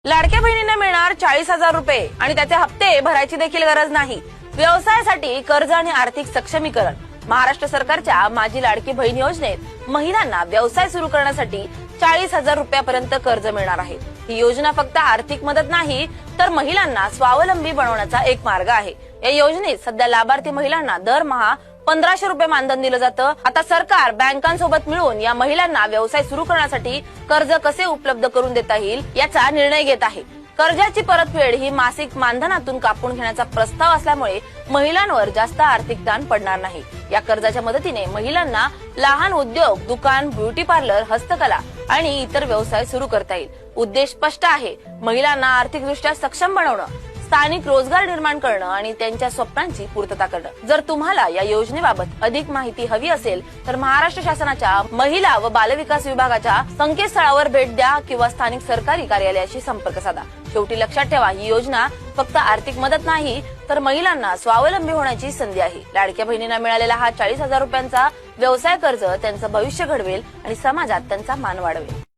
लाडक्या बहिणींना मिळणार 40,000 रुपये आणि त्याचे हप्ते भरायची देखील गरज नाही। व्यवसायासाठी कर्ज आणि आर्थिक सक्षमीकरण। महाराष्ट्र सरकारच्या माझी लाडकी बहीण योजनेत महिलांना व्यवसाय सुरू करण्यासाठी 40,000 रुपयापर्यंत कर्ज मिळणार आहे। ही योजना फक्त आर्थिक मदत नाही तर महिलांना स्वावलंबी बनवण्याचा एक मार्ग आहे। या योजनेत सध्या लाभार्थी महिलांना दरमहा 1500 रुपये मानधन दिलं जातं। आता सरकार बँकांसोबत मिळून या महिलांना व्यवसाय सुरू करण्यासाठी कर्ज कसे उपलब्ध करून देता येईल याचा निर्णय घेत आहे। कर्जाची परतफेड ही मासिक मानधनातून कापून घेण्याचा प्रस्ताव असल्यामुळे महिलांवर जास्त आर्थिक ताण पडणार नाही। या कर्जाच्या मदतीने महिलांना लहान उद्योग, दुकान, ब्युटी पार्लर, हस्तकला आणि इतर व्यवसाय सुरू करता येईल। उद्देश स्पष्ट आहे, महिलांना आर्थिकदृष्ट्या सक्षम बनवणं, स्थानिक रोजगार निर्माण करणं आणि त्यांच्या स्वप्नांची पूर्तता करणं। जर तुम्हाला या योजनेबाबत अधिक माहिती हवी असेल तर महाराष्ट्र शासनाच्या महिला व बालविकास विभागाच्या संकेतस्थळावर भेट द्या किंवा स्थानिक सरकारी कार्यालयाशी संपर्क साधा। शेवटी लक्षात ठेवा, ही योजना फक्त आर्थिक मदत नाही तर महिलांना स्वावलंबी होण्याची संधी आहे। लाडक्या बहिणींना मिळालेला हा 40,000 रुपयांचा व्यवसाय कर्ज त्यांचं भविष्य घडवेल आणि समाजात त्यांचा मान वाढवेल।